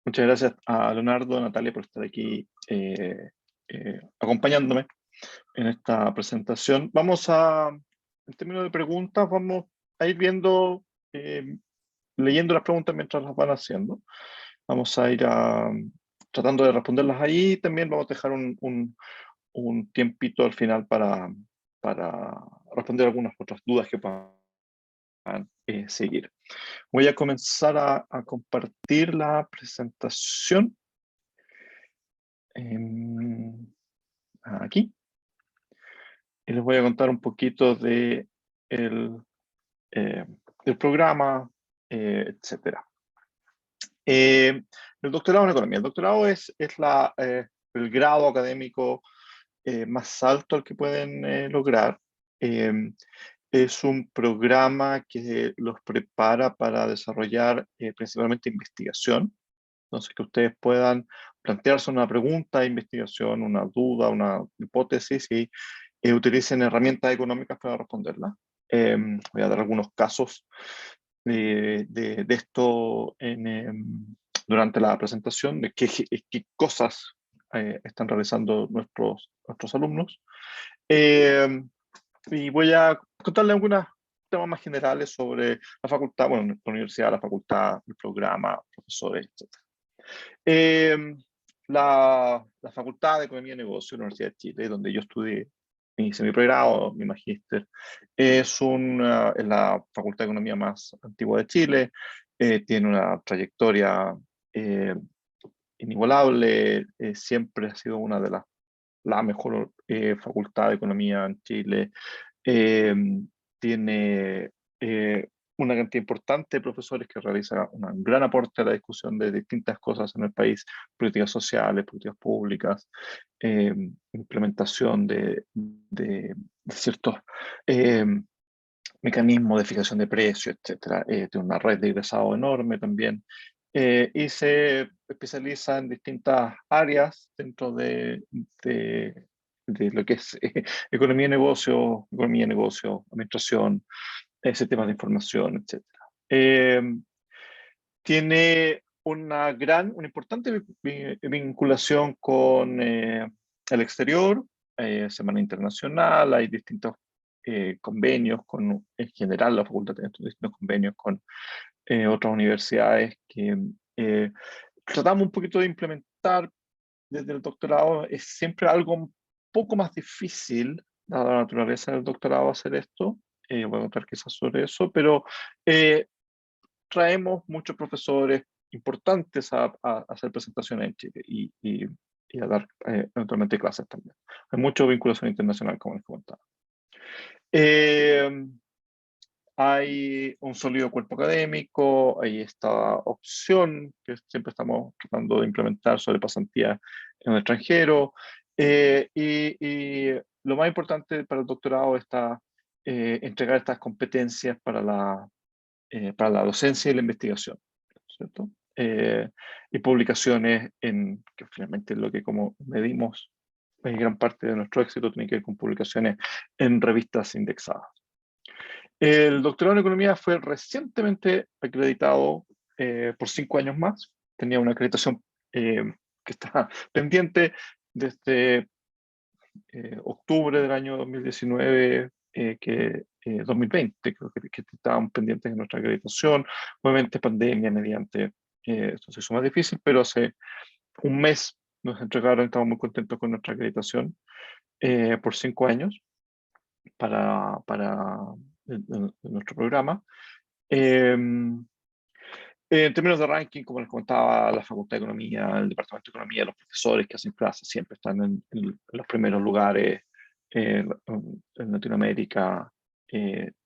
Muchas gracias a Leonardo, Natalia, por estar aquí acompañándome en esta presentación. En términos de preguntas, vamos a ir leyendo las preguntas mientras las van haciendo. Vamos a ir tratando de responderlas ahí. También vamos a dejar un tiempito al final para responder algunas otras dudas que puedan seguir. Voy a comenzar a compartir la presentación. Aquí. Y les voy a contar un poquito del programa, etcétera. El doctorado en economía. El doctorado es el grado académico más alto al que pueden lograr. Es un programa que los prepara para desarrollar principalmente investigación. Entonces, que ustedes puedan plantearse una pregunta de investigación, una duda, una hipótesis y utilicen herramientas económicas para responderla. Voy a dar algunos casos de esto durante la presentación, de qué cosas están realizando nuestros alumnos. Y voy a contarles algunos temas más generales sobre la facultad, bueno, nuestra universidad, la facultad, el programa, profesores, etc. La Facultad de Economía y Negocio de la Universidad de Chile, donde yo estudié, hice mi pregrado, mi magíster, es la Facultad de Economía más antigua de Chile, tiene una trayectoria eh, inigualable, siempre ha sido una de la mejor facultad de economía en Chile. Eh, Tiene una cantidad importante de profesores que realizan un gran aporte a la discusión de distintas cosas en el país, políticas sociales, políticas públicas, implementación de ciertos eh, mecanismos de fijación de precios, etcétera. Tiene una red de egresados enorme también. Y se especializa en distintas áreas dentro de lo que es economía, negocio, administración, sistemas de información, etcétera. Tiene una importante vinculación con el exterior, Semana Internacional, hay distintos convenios en general la facultad tiene distintos convenios con otras universidades que tratamos un poquito de implementar desde el doctorado. Es siempre algo un poco más difícil, dada la naturaleza del doctorado, hacer esto. Voy a contar quizás sobre eso, pero eh, traemos muchos profesores importantes a hacer presentaciones en Chile y a dar eventualmente clases también. Hay mucha vinculación internacional, como les comentaba. Hay un sólido cuerpo académico, hay esta opción que siempre estamos tratando de implementar sobre pasantías en el extranjero, y lo más importante para el doctorado está entregar estas competencias para la docencia y la investigación, ¿cierto? Y publicaciones que finalmente es lo que como medimos, gran parte de nuestro éxito tiene que ver con publicaciones en revistas indexadas. El doctorado en economía fue recientemente acreditado por 5 años más. Tenía una acreditación que está pendiente desde octubre del año 2019, 2020, creo que estaban pendientes de nuestra acreditación. Obviamente pandemia mediante, esto se hizo más difícil, pero hace un mes nos entregaron, estamos muy contentos con nuestra acreditación por 5 años para nuestro programa. En términos de ranking, como les comentaba, la Facultad de Economía, el Departamento de Economía, los profesores que hacen clases siempre están en los primeros lugares en Latinoamérica.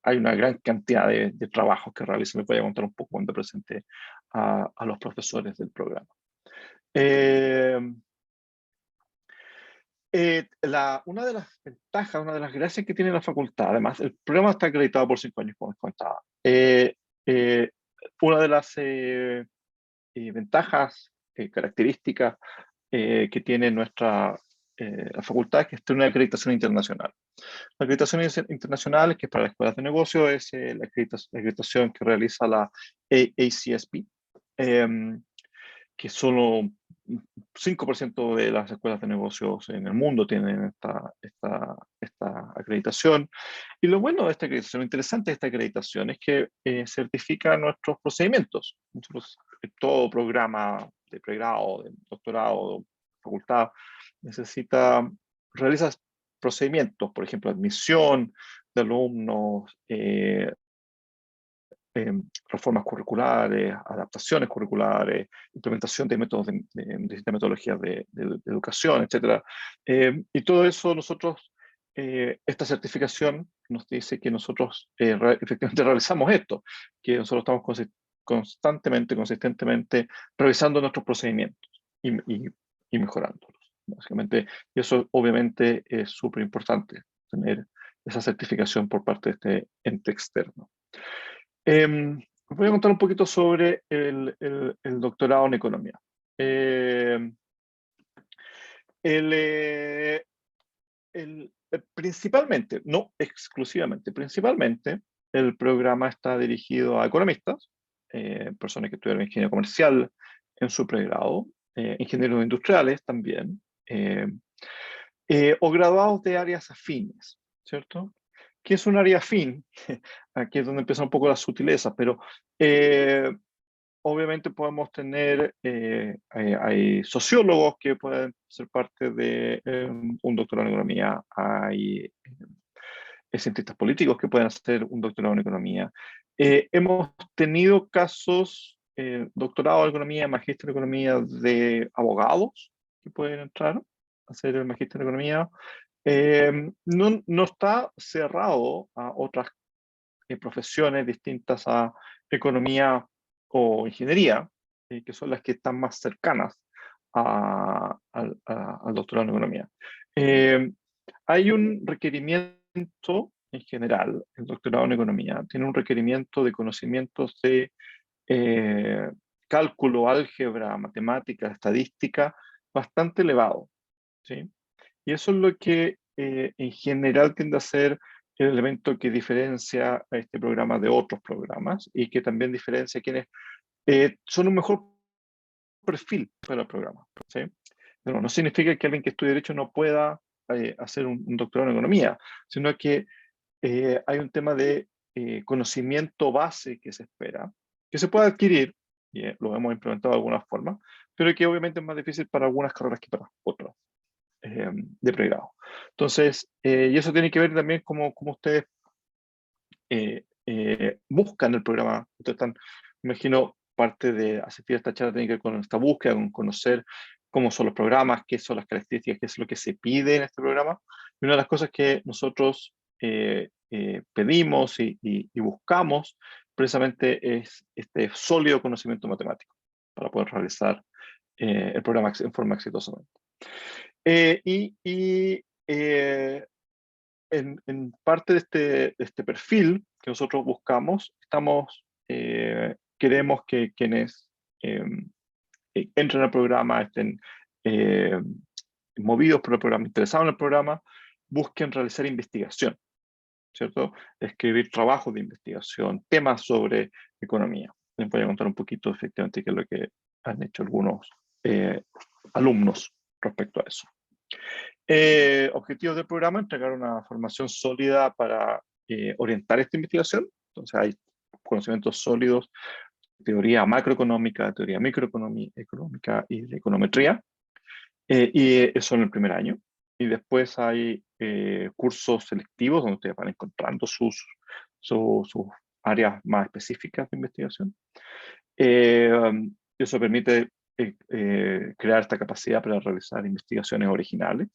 Hay una gran cantidad de trabajos que realizan. Les voy a contar un poco cuando presente a los profesores del programa. Una de las ventajas, una de las gracias que tiene la facultad, además, el programa está acreditado por 5 años, como les comentaba. Una de las ventajas, características que tiene la facultad es que tiene una acreditación internacional. La acreditación internacional, que es para las escuelas de negocio, es la acreditación que realiza la ACSP, que solo 5% de las escuelas de negocios en el mundo tienen esta acreditación. Y lo bueno de esta acreditación, lo interesante de esta acreditación es que certifica nuestros procedimientos. Nosotros, todo programa de pregrado, de doctorado, de facultad, realiza procedimientos, por ejemplo, admisión de alumnos, reformas curriculares, adaptaciones curriculares, implementación de métodos de distintas metodologías de educación, etc. Y todo eso nosotros, esta certificación nos dice que nosotros efectivamente realizamos esto, que nosotros estamos constantemente, consistentemente revisando nuestros procedimientos y mejorándolos, básicamente. Y eso obviamente es súper importante, tener esa certificación por parte de este ente externo. Voy a contar un poquito sobre el doctorado en economía. Principalmente, no exclusivamente, principalmente el programa está dirigido a economistas, personas que estudiaron ingeniería comercial en su pregrado, ingenieros industriales también, o graduados de áreas afines, ¿cierto? ¿Qué es un área afín? Aquí es donde empieza un poco la sutileza, pero obviamente podemos tener, hay sociólogos que pueden ser parte de un doctorado en economía, hay cientistas políticos que pueden hacer un doctorado en economía. Hemos tenido casos, doctorado en economía, magíster en economía de abogados que pueden entrar a hacer el magíster en economía. No está cerrado a otras profesiones distintas a economía o ingeniería, que son las que están más cercanas al doctorado en economía. Hay un requerimiento en general, el doctorado en economía tiene un requerimiento de conocimientos de cálculo, álgebra, matemática, estadística bastante elevado, ¿sí? Y eso es lo que en general tiende a ser el elemento que diferencia a este programa de otros programas y que también diferencia a quienes son un mejor perfil para el programa, ¿sí? No significa que alguien que estudie Derecho no pueda hacer un doctorado en Economía, sino que hay un tema de conocimiento base que se espera, que se puede adquirir, y lo hemos implementado de alguna forma, pero que obviamente es más difícil para algunas carreras que para otras de pregrado. Entonces, y eso tiene que ver también cómo ustedes buscan el programa. Ustedes están, me imagino, parte de asistir a esta charla tiene que ver con esta búsqueda, con conocer cómo son los programas, qué son las características, qué es lo que se pide en este programa. Y una de las cosas que nosotros pedimos y buscamos precisamente es este sólido conocimiento matemático para poder realizar el programa en forma exitosa. En parte de este perfil que nosotros buscamos, queremos que quienes entren al programa, estén eh, movidos por el programa, interesados en el programa, busquen realizar investigación, ¿cierto? Escribir trabajos de investigación, temas sobre economía. Les voy a contar un poquito efectivamente qué es lo que han hecho algunos alumnos respecto a eso. Objetivos del programa: entregar una formación sólida para orientar esta investigación. Entonces hay conocimientos sólidos de teoría macroeconómica, teoría microeconómica y de econometría, y eso en el primer año. Y después hay cursos selectivos donde ustedes van encontrando sus áreas más específicas de investigación. Eso permite crear esta capacidad para realizar investigaciones originales.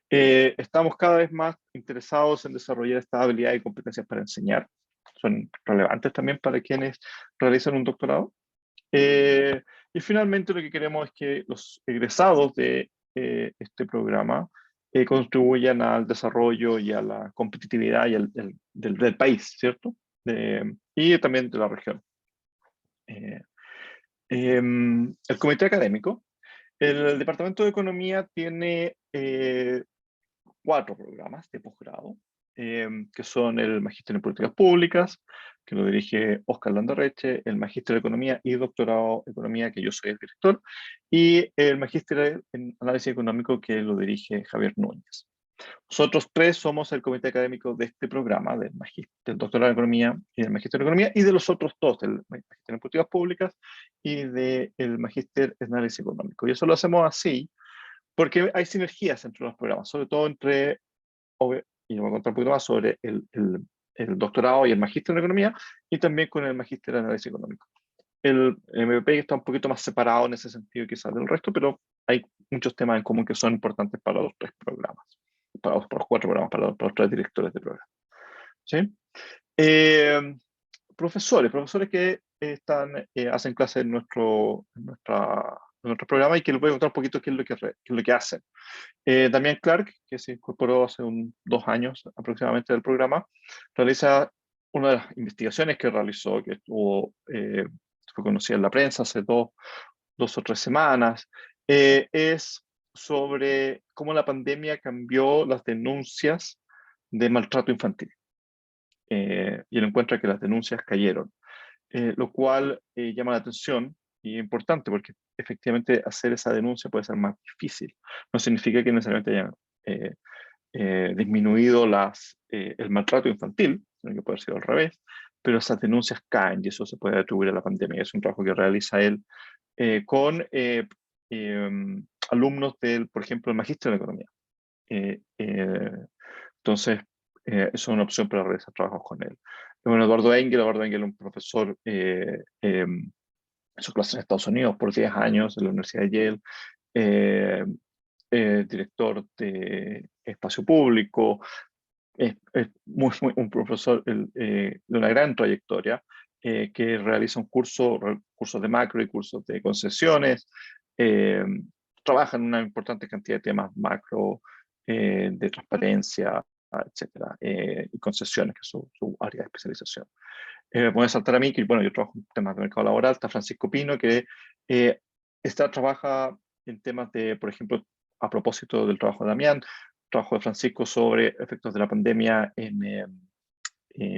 Estamos cada vez más interesados en desarrollar esta habilidad y competencias para enseñar. Son relevantes también para quienes realizan un doctorado. Y finalmente lo que queremos es que los egresados de este programa contribuyan al desarrollo y a la competitividad del país, ¿cierto? Y también de la región. El comité académico. El Departamento de Economía tiene 4 programas de posgrado. que son el Magíster en Políticas Públicas, que lo dirige Óscar Landerreche, el Magíster de Economía y Doctorado en Economía, que yo soy el director, y el Magíster en Análisis Económico, que lo dirige Javier Núñez. Nosotros tres somos el comité académico de este programa, del doctorado en Economía y del Magíster en Economía, y de los otros dos, del Magíster en Políticas Públicas y del Magíster en Análisis Económico. Y eso lo hacemos así porque hay sinergias entre los programas, sobre todo entre, y voy a contar un poquito más sobre el doctorado y el Magíster en Economía, y también con el Magíster en Análisis Económico. El MVP está un poquito más separado en ese sentido quizás del resto, pero hay muchos temas en común que son importantes para los tres programas, para los cuatro programas, para los tres directores de programa. ¿Sí? Profesores que hacen clases en nuestro programa y que les voy a contar un poquito qué es lo que hacen. Damián Clark, que se incorporó hace 2 años aproximadamente del programa, realiza una de las investigaciones que realizó, que fue conocida en la prensa hace 2 o 3 semanas, es sobre cómo la pandemia cambió las denuncias de maltrato infantil. Y él encuentra que las denuncias cayeron, lo cual llama la atención y es importante porque efectivamente hacer esa denuncia puede ser más difícil. No significa que necesariamente hayan disminuido el maltrato infantil, sino que puede ser al revés, pero esas denuncias caen y eso se puede atribuir a la pandemia. Es un trabajo que realiza él con alumnos por ejemplo, el Magíster en Economía. Entonces, es una opción para realizar trabajos con él. Bueno, Eduardo Engel es un profesor, hizo clases en Estados Unidos por 10 años en la Universidad de Yale, director de espacio público, es un profesor de una gran trayectoria, que realiza cursos de macro y cursos de concesiones, eh, trabaja en una importante cantidad de temas macro, de transparencia, etcétera, y concesiones, que es su área de especialización. Voy a saltar a mí, que bueno, yo trabajo en temas de mercado laboral. Está Francisco Pino, que trabaja en temas de, por ejemplo, a propósito del trabajo de Damián, trabajo de Francisco sobre efectos de la pandemia en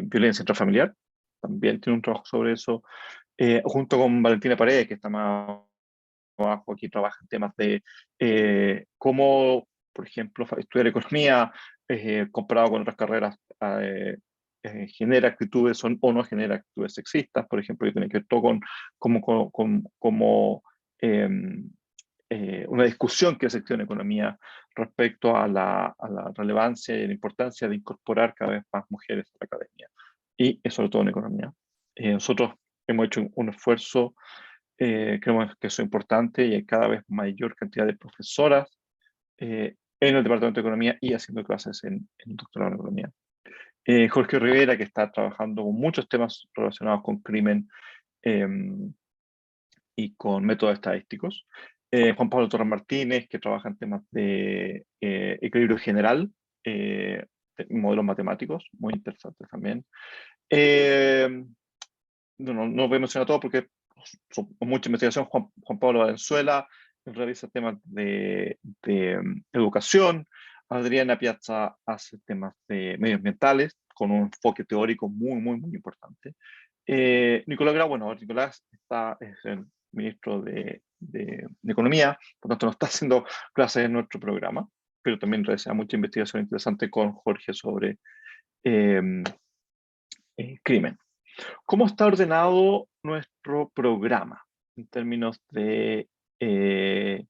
violencia intrafamiliar. También tiene un trabajo sobre eso, junto con Valentina Paredes, que está más abajo, aquí trabaja en temas de cómo, por ejemplo, estudiar economía comparado con otras carreras genera actitudes o no genera actitudes sexistas, por ejemplo, que tiene que ver todo con cómo una discusión que existe en economía respecto a la relevancia y la importancia de incorporar cada vez más mujeres a la academia, y sobre todo en economía. Nosotros hemos hecho un esfuerzo, creemos que eso es importante, y hay cada vez mayor cantidad de profesoras en el Departamento de Economía y haciendo clases en doctorado en Economía. Jorge Rivera, que está trabajando con muchos temas relacionados con crimen y con métodos estadísticos. Juan Pablo Torres Martínez, que trabaja en temas de equilibrio general, modelos matemáticos, muy interesantes también. No voy a mencionar todo porque son mucha investigación. Juan Pablo Valenzuela realiza temas de educación. Adriana Piazza hace temas de medioambientales con un enfoque teórico muy importante. Nicolás Grau, bueno, Nicolás es el ministro de Economía, por lo tanto no está haciendo clases en nuestro programa, pero también realiza mucha investigación interesante con Jorge sobre crimen. ¿Cómo está ordenado nuestro programa en términos de eh,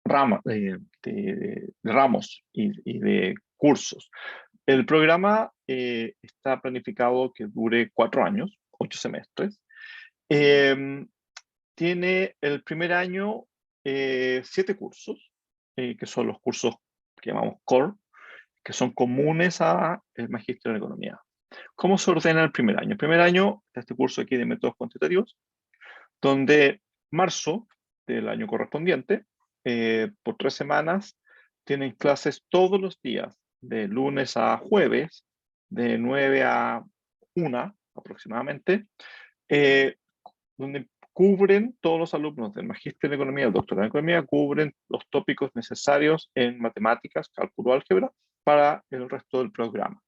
ramos y de cursos? El programa está planificado que dure 4 años, 8 semestres. Tiene el primer año 7 cursos, que son los cursos que llamamos core, que son comunes a el Magíster en Economía. ¿Cómo se ordena el primer año? El primer año está este curso aquí de métodos cuantitativos, donde marzo del año correspondiente, por 3 semanas, tienen clases todos los días, de lunes a jueves, de 9 a 1 aproximadamente, donde cubren todos los alumnos del magíster en economía, el doctorado en economía, cubren los tópicos necesarios en matemáticas, cálculo, álgebra, para el resto del programa,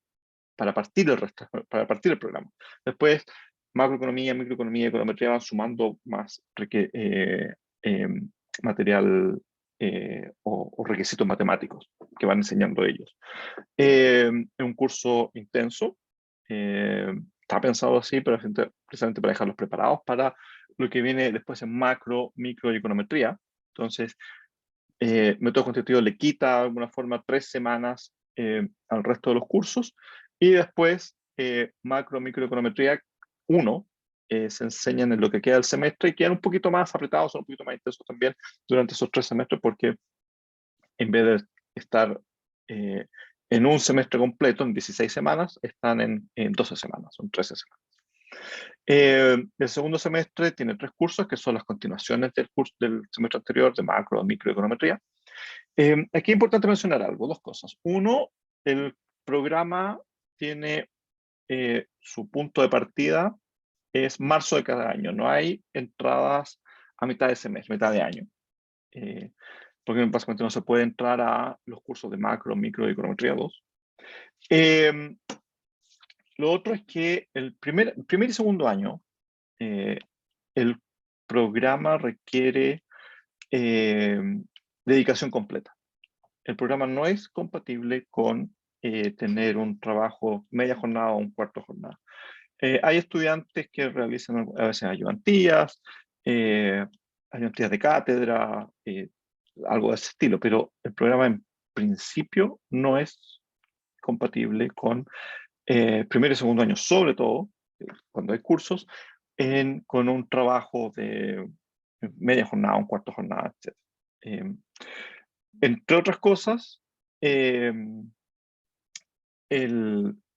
para partir el programa. Después, macroeconomía, microeconomía, econometría van sumando más eh, material o requisitos matemáticos que van enseñando ellos. Es un curso intenso, está pensado así, pero precisamente para dejarlos preparados para lo que viene después en macro, micro y econometría. Entonces, método cuantitativo le quita de alguna forma 3 semanas al resto de los cursos, y después macro, microeconometría 1 se enseñan en lo que queda del semestre y quedan un poquito más apretados, son un poquito más intensos también durante esos 3 semestres, porque en vez de estar en un semestre completo, en 16 semanas, están en 12 semanas, son 13 semanas. El segundo semestre tiene 3 cursos, que son las continuaciones del curso del semestre anterior, de macro, micro y econometría. Aquí es importante mencionar algo, 2 cosas. Uno, el programa tiene su punto de partida, es marzo de cada año. No hay entradas a mitad de semestre, mitad de año. Porque básicamente no se puede entrar a los cursos de macro, micro y econometría 2. Lo otro es que el primer y segundo año, el programa requiere dedicación completa. El programa no es compatible con tener un trabajo media jornada o un cuarto jornada. Hay estudiantes que realizan a veces ayudantías de cátedra, algo de ese estilo, pero el programa en principio no es compatible con primer y segundo año, sobre todo cuando hay cursos, con un trabajo de media jornada, un cuarto jornada, etc. Entre otras cosas, eh,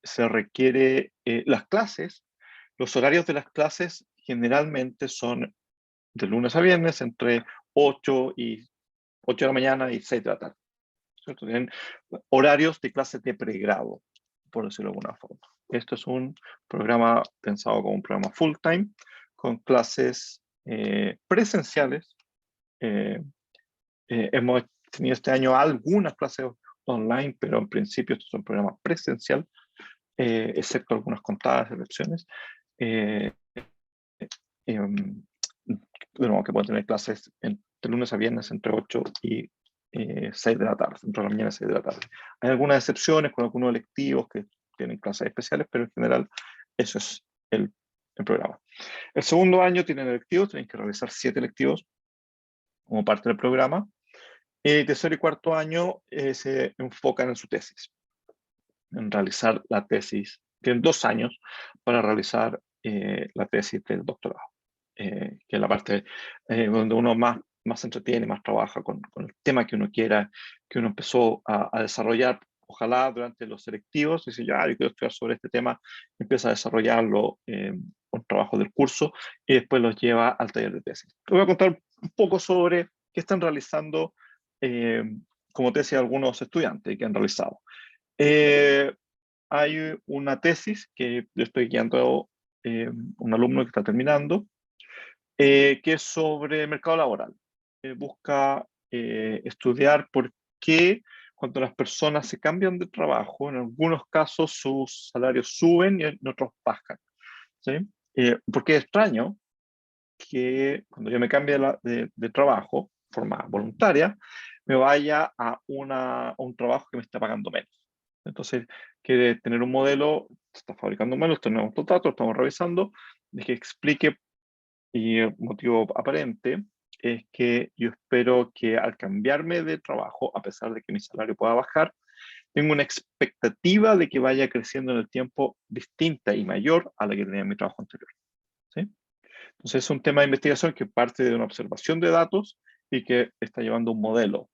se requiere las clases, los horarios de las clases generalmente son de lunes a viernes entre 8 de la mañana y 6 de la tarde. ¿Cierto? Tienen horarios de clases de pregrado, por decirlo de alguna forma. Esto es un programa pensado como un programa full time, con clases presenciales. Hemos tenido este año algunas clases online, pero en principio estos son programas presencial, excepto algunas contadas excepciones. Que pueden tener clases de lunes a viernes entre 8 y 6 de la tarde, entre la mañana y 6 de la tarde. Hay algunas excepciones con algunos electivos que tienen clases especiales, pero en general eso es el programa. El segundo año tienen electivos, tienen que realizar 7 electivos como parte del programa. El tercer y cuarto año se enfocan en su tesis, en realizar la tesis. Tienen 2 años para realizar la tesis del doctorado, que es la parte donde uno más se entretiene, más trabaja con el tema que uno quiera, que uno empezó a desarrollar, ojalá durante los selectivos, dice, ya, yo quiero estudiar sobre este tema, empieza a desarrollarlo con trabajo del curso y después los lleva al taller de tesis. Les voy a contar un poco sobre qué están realizando como tesis algunos estudiantes que han realizado. Hay una tesis que yo estoy guiando un alumno que está terminando, que es sobre el mercado laboral. Busca estudiar por qué cuando las personas se cambian de trabajo, en algunos casos sus salarios suben y en otros bajan. ¿Sí? Porque es extraño que cuando yo me cambie de trabajo, de forma voluntaria, me vaya a un trabajo que me está pagando menos. Entonces, quiere tener un modelo, está fabricando un modelo, tenemos un datos, lo estamos revisando, de que explique, y el motivo aparente es que yo espero que al cambiarme de trabajo, a pesar de que mi salario pueda bajar, tengo una expectativa de que vaya creciendo en el tiempo distinta y mayor a la que tenía en mi trabajo anterior. ¿Sí? Entonces es un tema de investigación que parte de una observación de datos y que está llevando un modelo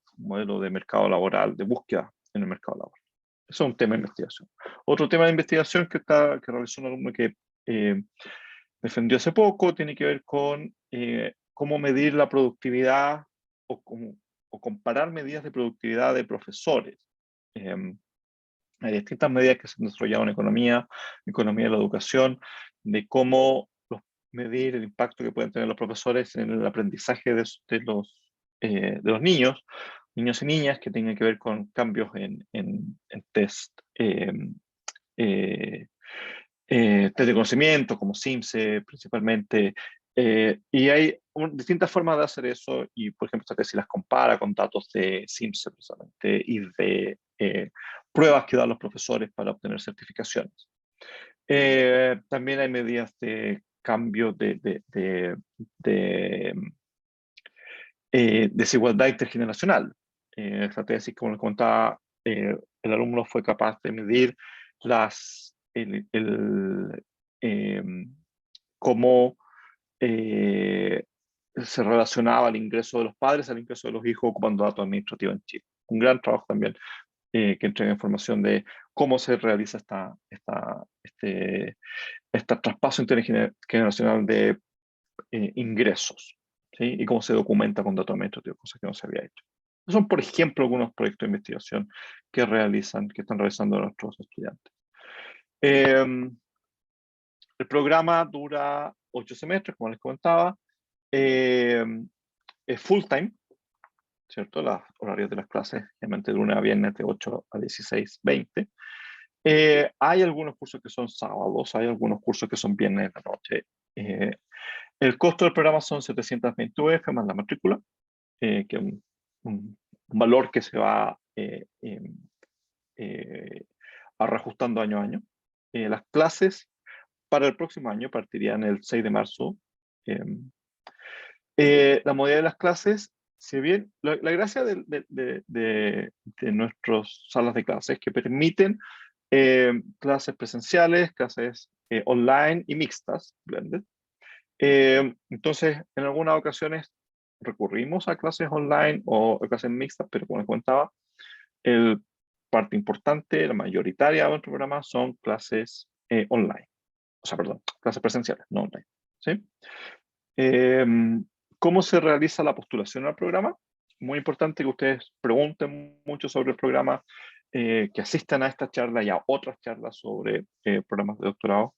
de mercado laboral, de búsqueda en el mercado laboral. Eso es un tema de investigación. Otro tema de investigación que realizó un alumno que defendió hace poco tiene que ver con cómo medir la productividad o comparar medidas de productividad de profesores. Hay distintas medidas que se han desarrollado en economía de la educación, de cómo medir el impacto que pueden tener los profesores en el aprendizaje de los niños y niñas que tengan que ver con cambios en test, test de conocimiento, como SIMSE principalmente. Y hay distintas formas de hacer eso, y por ejemplo, esta tesis las compara con datos de SIMSE precisamente y de pruebas que dan los profesores para obtener certificaciones. También hay medidas de cambio de desigualdad intergeneracional. Esta tesis, como les contaba, el alumno fue capaz de medir cómo se relacionaba el ingreso de los padres al ingreso de los hijos ocupando datos administrativos en Chile. Un gran trabajo también que entrega información de cómo se realiza este traspaso intergeneracional de ingresos, ¿sí? Y cómo se documenta con datos administrativos, cosas que no se había hecho. Son, por ejemplo, algunos proyectos de investigación que están realizando nuestros estudiantes. El programa dura 8 semestres, como les comentaba. Es full time, ¿cierto? Los horarios de las clases, realmente de lunes a viernes de 8 a 16:20. Hay algunos cursos que son sábados, hay algunos cursos que son viernes de la noche. El costo del programa son 720 UF más la matrícula, que es un valor que se va reajustando año a año. Las clases para el próximo año partirían el 6 de marzo. La modalidad de las clases, si bien la gracia de nuestras salas de clases es que permiten clases presenciales, clases online y mixtas, blended. Entonces, en algunas ocasiones recurrimos a clases online o a clases mixtas, pero como les contaba, el parte importante, la mayoritaria de nuestro programa son clases online. O sea, perdón, clases presenciales, no online. ¿Sí? ¿Cómo se realiza la postulación al programa? Muy importante que ustedes pregunten mucho sobre el programa, que asistan a esta charla y a otras charlas sobre programas de doctorado.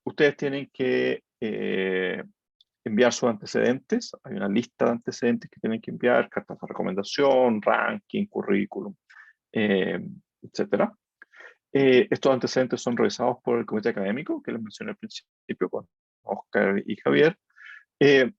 Ustedes tienen que enviar sus antecedentes. Hay una lista de antecedentes que tienen que enviar: cartas de recomendación, ranking, currículum, etcétera. Estos antecedentes son revisados por el comité académico, que les mencioné al principio con Oscar y Javier.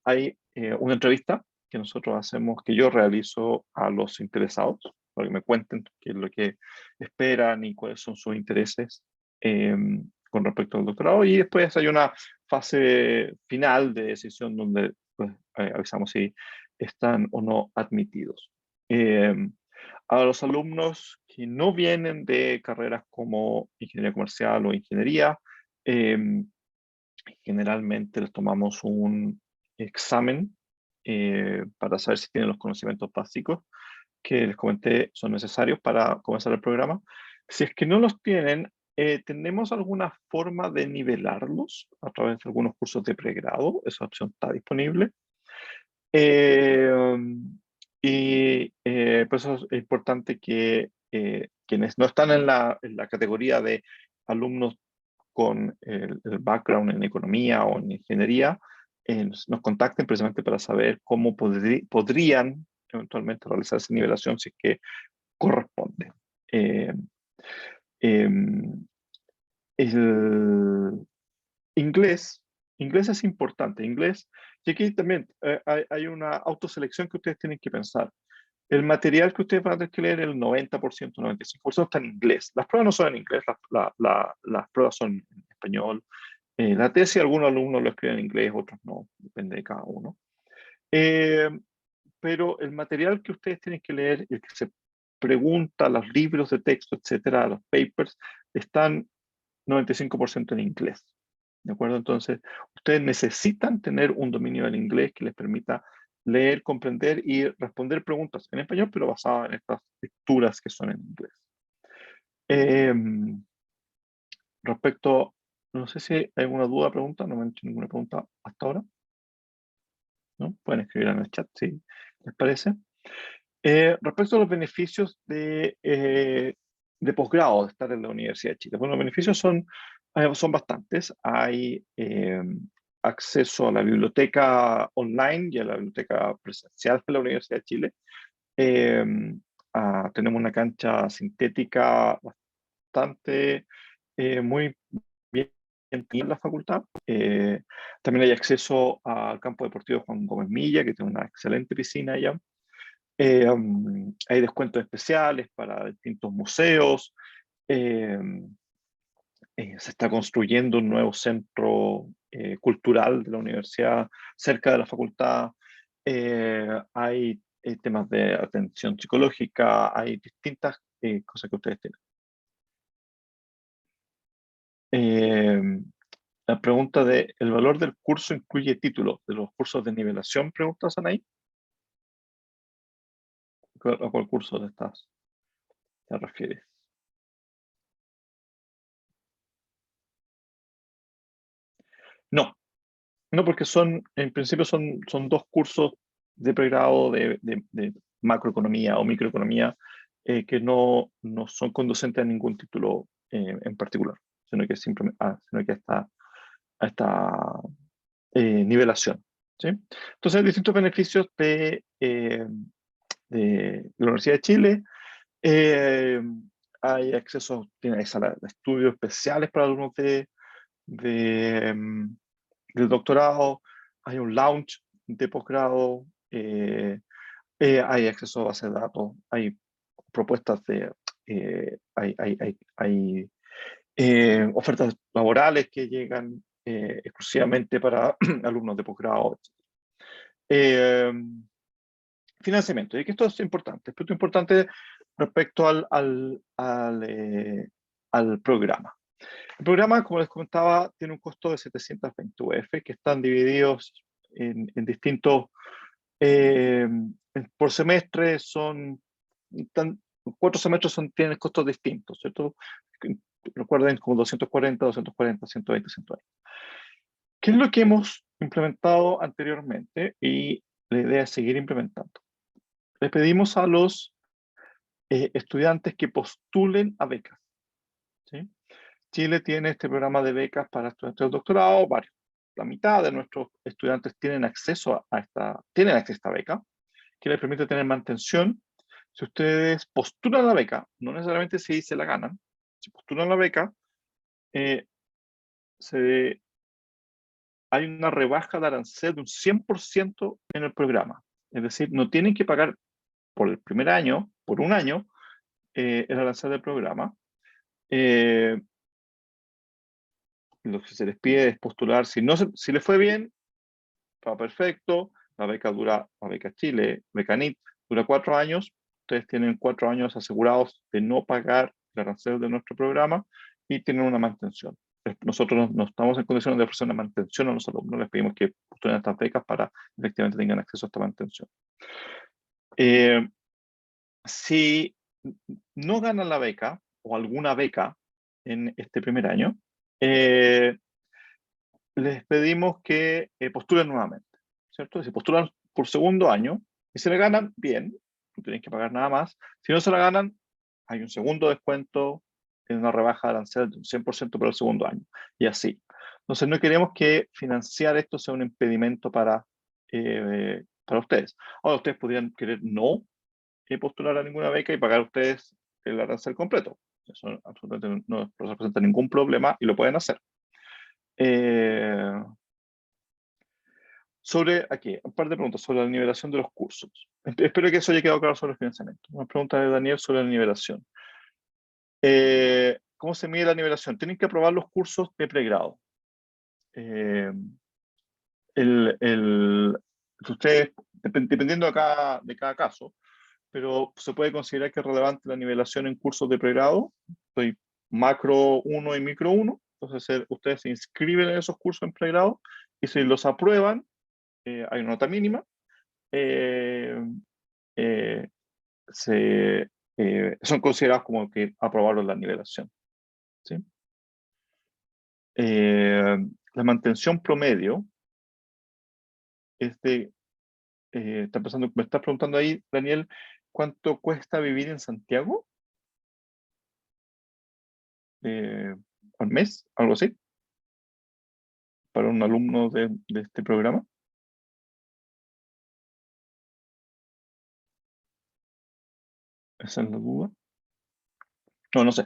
Hay una entrevista que nosotros hacemos, que yo realizo a los interesados, para que me cuenten qué es lo que esperan y cuáles son sus intereses con respecto al doctorado. Y después hay una fase final de decisión donde pues, avisamos si están o no admitidos. A los alumnos que no vienen de carreras como ingeniería comercial o ingeniería, generalmente les tomamos un examen para saber si tienen los conocimientos básicos que les comenté son necesarios para comenzar el programa. Si es que no los tienen, ¿tenemos alguna forma de nivelarlos a través de algunos cursos de pregrado? Esa opción está disponible. Por eso es importante que quienes no están en la categoría de alumnos con el background en economía o en ingeniería, nos contacten precisamente para saber cómo podrían eventualmente realizar esa nivelación si es que corresponde. Eh, eh, el inglés es importante. Inglés, y aquí también hay una autoselección que ustedes tienen que pensar. El material que ustedes van a tener que leer, el 90%, 95% está en inglés. Las pruebas no son en inglés, las pruebas son en español. La tesis, algunos alumnos lo escriben en inglés, otros no, depende de cada uno. Pero el material que ustedes tienen que leer, el que se pregunta, los libros de texto, etcétera, los papers, están 95% en inglés. ¿De acuerdo? Entonces, ustedes necesitan tener un dominio del inglés que les permita leer, comprender y responder preguntas en español, pero basadas en estas lecturas que son en inglés. Respecto, no sé si hay alguna duda, pregunta, no me han hecho ninguna pregunta hasta ahora. ¿No? Pueden escribir en el chat si les parece. Respecto a los beneficios de posgrado, de estar en la Universidad de Chile. Bueno, los beneficios son Son bastantes. Hay acceso a la biblioteca online y a la biblioteca presencial de la Universidad de Chile. Eh, Tenemos una cancha sintética bastante, muy bien en la facultad. También hay acceso al campo deportivo Juan Gómez Milla, que tiene una excelente piscina allá. Hay descuentos especiales para distintos museos. Eh, Se está construyendo un nuevo centro cultural de la universidad cerca de la facultad. Hay temas de atención psicológica, hay distintas cosas que ustedes tienen. Eh, la pregunta de, ¿el valor del curso incluye títulos de los cursos de nivelación? Preguntas, Anaí. ¿A cuál curso te refieres? No, no, porque en principio son dos cursos de pregrado de macroeconomía o microeconomía que no son conducentes a ningún título en particular, sino que simplemente sino que a esta nivelación. ¿Sí? Entonces hay distintos beneficios de la Universidad de Chile. Eh, Hay acceso, tiene salas de estudios especiales para alumnos de, del doctorado, hay un lounge de posgrado, hay acceso a bases de datos, hay propuestas hay ofertas laborales que llegan exclusivamente para alumnos de posgrado. Eh, Financiamiento, y que esto es importante, esto es importante respecto al programa. El programa, como les comentaba, tiene un costo de 720 UF que están divididos en distintos, eh, por semestre tan, 4 semestres tienen costos distintos, ¿cierto? Recuerden como 240, 240, 120, 120. ¿Qué es lo que hemos implementado anteriormente y la idea es seguir implementando? Le pedimos a los estudiantes que postulen a becas, ¿sí? Chile tiene este programa de becas para estudiantes del doctorado, varios. La mitad de nuestros estudiantes tienen acceso a esta beca, que les permite tener mantención. Si ustedes postulan la beca, no necesariamente si se la ganan, si postulan la beca, eh, hay una rebaja de arancel de un 100% en el programa. Es decir, no tienen que pagar por el primer año, por un año, el arancel del programa. Eh, lo que se les pide es postular. Si les fue bien, va perfecto. La beca Chile, beca NIT, dura 4 años. Ustedes tienen 4 años asegurados de no pagar el arancel de nuestro programa y tienen una mantención. Nosotros no estamos en condiciones de ofrecer una mantención a los alumnos, les pedimos que postulen estas becas para efectivamente tengan acceso a esta mantención. Eh, si no ganan la beca o alguna beca en este primer año, eh, les pedimos que postulen nuevamente, ¿cierto? Si postulan por segundo año y se le ganan, bien, no tienen que pagar nada más. Si no se la ganan, hay un segundo descuento en una rebaja de arancel de un 100% para el segundo año, y así. Entonces, no queremos que financiar esto sea un impedimento para ustedes. Ahora, ustedes podrían querer no postular a ninguna beca y pagar ustedes el arancel completo. Eso absolutamente no representa ningún problema y lo pueden hacer. Eh, Sobre aquí, un par de preguntas sobre la nivelación de los cursos. Espero que eso haya quedado claro sobre el financiamiento. Una pregunta de Daniel sobre la nivelación. ¿Cómo se mide la nivelación? Tienen que aprobar los cursos de pregrado. Eh, Ustedes, dependiendo de cada caso, pero se puede considerar que es relevante la nivelación en cursos de pregrado. Soy macro 1 y micro 1. Entonces, ustedes se inscriben en esos cursos en pregrado y si los aprueban, hay una nota mínima. eh, eh, Son considerados como que aprobaron la nivelación, ¿sí? Eh, la mantención promedio es me estás preguntando ahí, Daniel, ¿cuánto cuesta vivir en Santiago? Eh, al mes, algo así, para un alumno de este programa. Esa es la duda. No, no sé.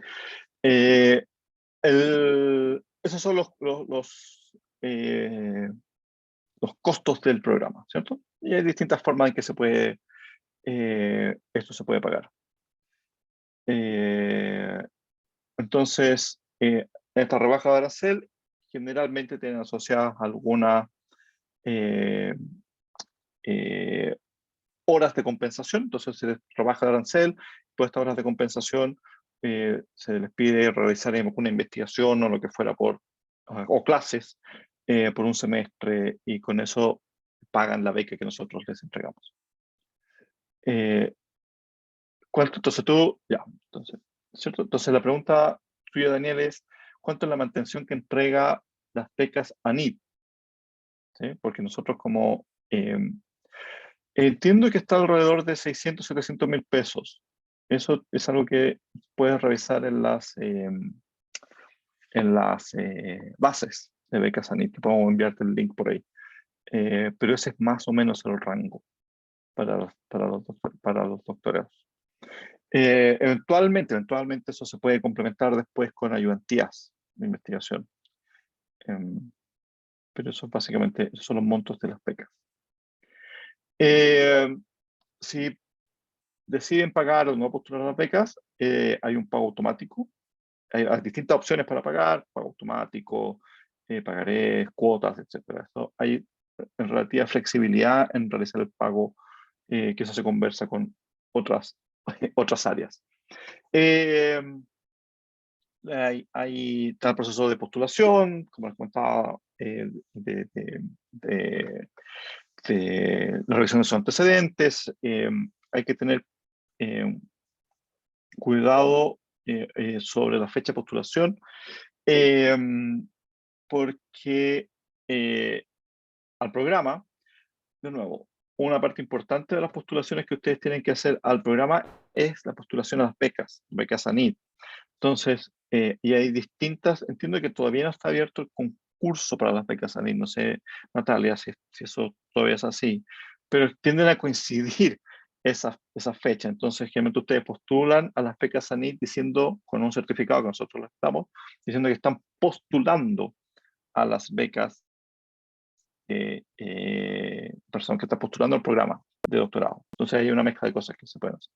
Esos son los costos del programa, ¿cierto? Y hay distintas formas en que esto se puede pagar. Entonces, esta rebaja de arancel generalmente tienen asociadas algunas horas de compensación. Entonces se les rebaja el arancel, por estas horas de compensación se les pide realizar una investigación o lo que fuera o clases por un semestre, y con eso pagan la beca que nosotros les entregamos. Entonces ¿cierto? Entonces la pregunta tuya, Daniel, es ¿cuánto es la mantención que entrega las becas ANIT? ¿Sí? Porque nosotros entiendo que está alrededor de 600, 700 mil pesos. Eso es algo que puedes revisar en las bases de becas ANIT. Te podemos enviarte el link por ahí. Pero ese es más o menos el rango para los doctorados. Eventualmente eso se puede complementar después con ayudantías de investigación. Pero eso básicamente esos son los montos de las becas. Si deciden pagar o no postular las becas, hay un pago automático. Hay distintas opciones para pagar: pago automático, pagarés, cuotas, etc. Hay en relativa flexibilidad en realizar el pago, que eso se conversa con otras áreas. Está el proceso de postulación, como les comentaba, de la revisión de sus antecedentes. Hay que tener cuidado sobre la fecha de postulación, porque al programa, de nuevo, una parte importante de las postulaciones que ustedes tienen que hacer al programa es la postulación a las becas ANIT. Entonces, y hay distintas, entiendo que todavía no está abierto el concurso para las becas ANIT, no sé, Natalia, si eso todavía es así, pero tienden a coincidir esa fecha. Entonces, generalmente ustedes postulan a las becas ANIT diciendo, con un certificado que nosotros les damos, diciendo que están postulando a las becas, personas que están postulando al programa de doctorado. Entonces hay una mezcla de cosas que se pueden hacer.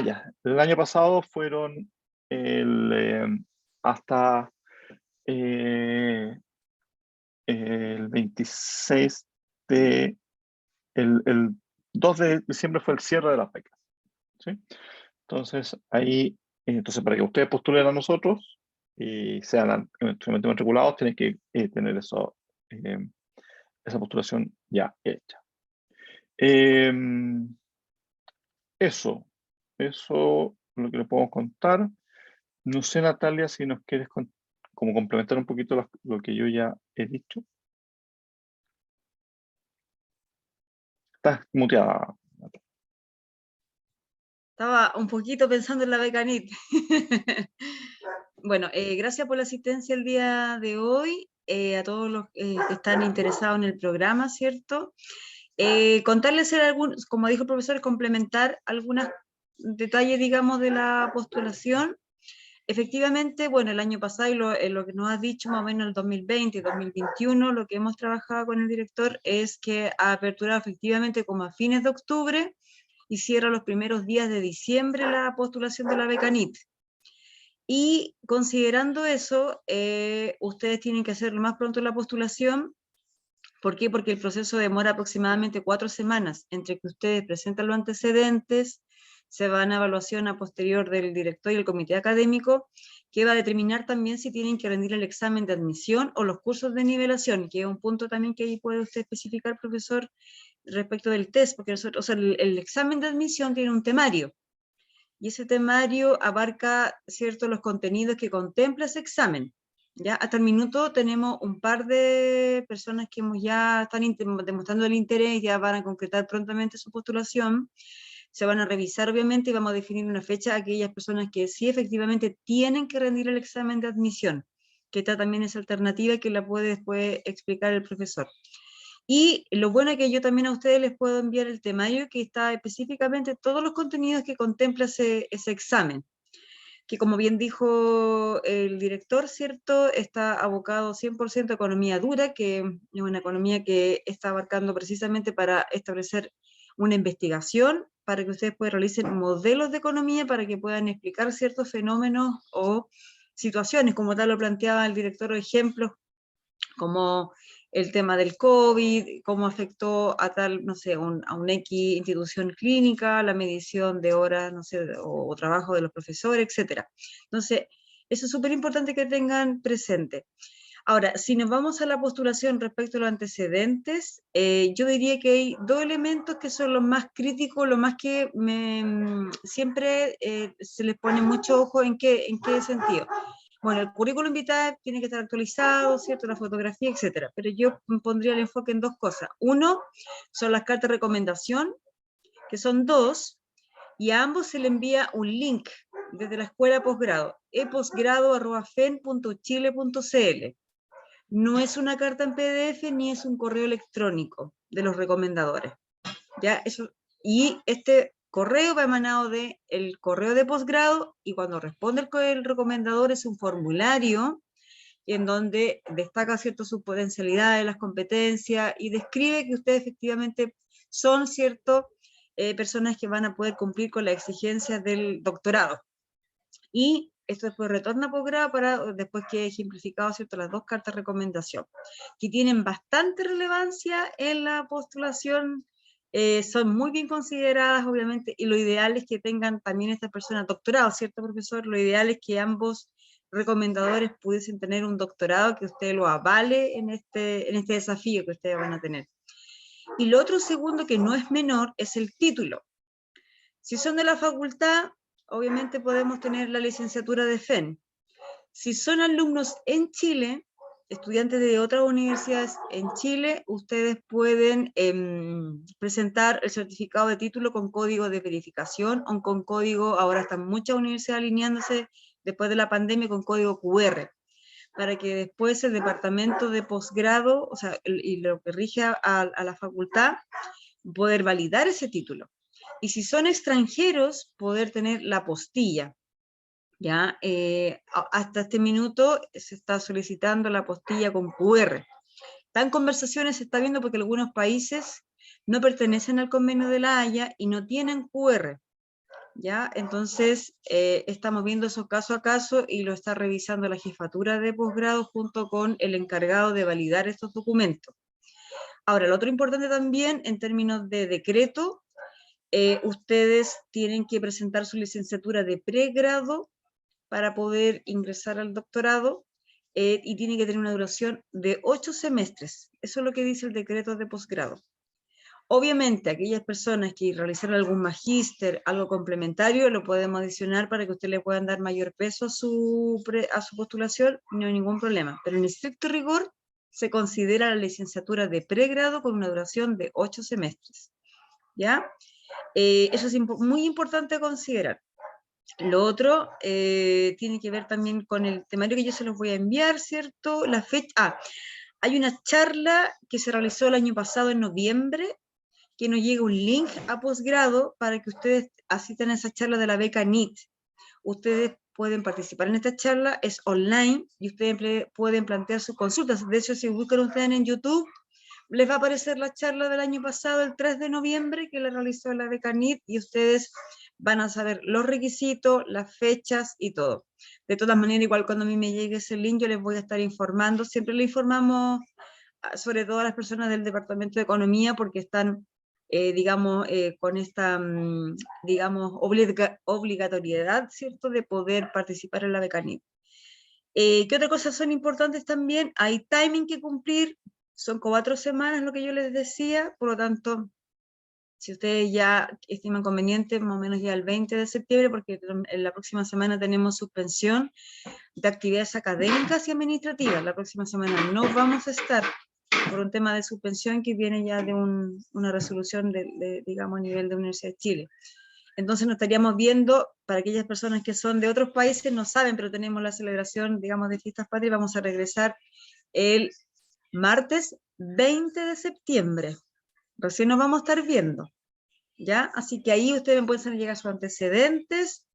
Ya, el año pasado fueron hasta el 26 el 2 de diciembre fue el cierre de las becas, ¿sí? Entonces, entonces para que ustedes postulen a nosotros y sean eventualmente matriculados, tienen que tener esa postulación ya hecha. Eso es lo que le puedo contar. No sé, Natalia, si nos quieres como complementar un poquito lo que yo ya he dicho. Estás muteada. Estaba un poquito pensando en la beca NIT. Bueno, gracias por la asistencia el día de hoy, a todos los que están interesados en el programa, ¿cierto? Contarles como dijo el profesor, complementar algunos detalles, digamos, de la postulación. Efectivamente, bueno, el año pasado, y lo que nos has dicho más o menos el 2020 y 2021, lo que hemos trabajado con el director es que ha aperturado efectivamente como a fines de octubre y cierra los primeros días de diciembre la postulación de la beca NIT. Y considerando eso, ustedes tienen que hacer lo más pronto la postulación. ¿Por qué? Porque el proceso demora aproximadamente 4 semanas entre que ustedes presentan los antecedentes, se va a una evaluación a posterior del director y el comité académico, que va a determinar también si tienen que rendir el examen de admisión o los cursos de nivelación, que es un punto también que ahí puede usted especificar, profesor, respecto del test, porque nosotros, o sea, el examen de admisión tiene un temario, y ese temario abarca, ¿cierto?, los contenidos que contempla ese examen. ¿Ya? Hasta el minuto tenemos un par de personas que ya están demostrando el interés y ya van a concretar prontamente su postulación, se van a revisar obviamente y vamos a definir una fecha a aquellas personas que sí efectivamente tienen que rendir el examen de admisión, que está también esa alternativa que la puede después explicar el profesor. Y lo bueno es que yo también a ustedes les puedo enviar el temario que está específicamente todos los contenidos que contempla ese examen, que como bien dijo el director, ¿cierto? Está abocado 100% a economía dura, que es una economía que está abarcando precisamente para establecer una investigación, para que ustedes puedan realizar modelos de economía, para que puedan explicar ciertos fenómenos o situaciones, como tal lo planteaba el director, o ejemplos como el tema del COVID, cómo afectó a tal, no sé, a una X institución clínica, la medición de horas, no sé, o trabajo de los profesores, etc. Entonces, eso es súper importante que tengan presente. Ahora, si nos vamos a la postulación respecto a los antecedentes, yo diría que hay dos elementos que son los más críticos, lo más que siempre se les pone mucho ojo en qué sentido. Bueno, el currículum vitae tiene que estar actualizado, ¿cierto? La fotografía, etcétera. Pero yo pondría el enfoque en dos cosas. Uno, son las cartas de recomendación, que son 2, y a ambos se le envía un link desde la escuela posgrado, eposgrado@fen.chile.cl. No es una carta en PDF ni es un correo electrónico de los recomendadores. ¿Ya? Eso, y este correo va emanado del correo de posgrado, y cuando responde el recomendador es un formulario en donde destaca, ¿cierto?, sus potencialidades, las competencias, y describe que ustedes efectivamente son, ¿cierto?, personas que van a poder cumplir con las exigencias del doctorado. Y esto después retorna a posgrado para después que ejemplificado, ¿cierto?, las dos cartas de recomendación, que tienen bastante relevancia en la postulación. Son muy bien consideradas, obviamente, y lo ideal es que tengan también estas personas doctorado, ¿cierto, profesor? Lo ideal es que ambos recomendadores pudiesen tener un doctorado que usted lo avale en este desafío que ustedes van a tener. Y lo otro segundo, que no es menor, es el título. Si son de la facultad, obviamente podemos tener la licenciatura de FEN. Si son alumnos en Chile, estudiantes de otras universidades en Chile, ustedes pueden presentar el certificado de título con código de verificación o con código, ahora están muchas universidades alineándose después de la pandemia con código QR, para que después el departamento de posgrado, o sea, y lo que rige a la facultad, poder validar ese título. Y si son extranjeros, poder tener la apostilla. ¿Ya? Hasta este minuto se está solicitando la apostilla con QR. Está en conversaciones, se está viendo porque algunos países no pertenecen al convenio de la Haya y no tienen QR. ¿Ya? Entonces, estamos viendo eso caso a caso y lo está revisando la jefatura de posgrado junto con el encargado de validar estos documentos. Ahora, lo otro importante también, en términos de decreto, ustedes tienen que presentar su licenciatura de pregrado para poder ingresar al doctorado, y tiene que tener una duración de 8 semestres. Eso es lo que dice el decreto de posgrado. Obviamente, aquellas personas que realizaron algún magíster, algo complementario, lo podemos adicionar para que usted le puedan dar mayor peso a su postulación, no hay ningún problema. Pero en estricto rigor, se considera la licenciatura de pregrado con una duración de 8 semestres. ¿Ya? Eso es muy importante considerar. Lo otro tiene que ver también con el temario que yo se los voy a enviar, ¿cierto? La fecha. Hay una charla que se realizó el año pasado en noviembre, que nos llega un link a posgrado para que ustedes asistan a esa charla de la beca NEET. Ustedes pueden participar en esta charla, es online, y ustedes pueden plantear sus consultas. De hecho, si buscan ustedes en YouTube, les va a aparecer la charla del año pasado, el 3 de noviembre, que la realizó la beca NEET, y ustedes van a saber los requisitos, las fechas y todo. De todas maneras, igual cuando a mí me llegue ese link, yo les voy a estar informando. Siempre le informamos, sobre todo a las personas del Departamento de Economía, porque están, digamos, con esta, digamos, obligatoriedad, ¿cierto?, de poder participar en la beca NEET. ¿Qué otras cosas son importantes también? Hay timing que cumplir, son 4 semanas lo que yo les decía, por lo tanto, si ustedes ya estiman conveniente, más o menos ya el 20 de septiembre, porque en la próxima semana tenemos suspensión de actividades académicas y administrativas. La próxima semana no vamos a estar por un tema de suspensión que viene ya de una resolución, digamos, a nivel de Universidad de Chile. entonces nos estaríamos viendo, para aquellas personas que son de otros países, no saben, pero tenemos la celebración, digamos, de Fiestas Patrias, vamos a regresar el martes 20 de septiembre. Recién nos vamos a estar viendo, ¿ya? Así que ahí ustedes me pueden hacer llegar sus antecedentes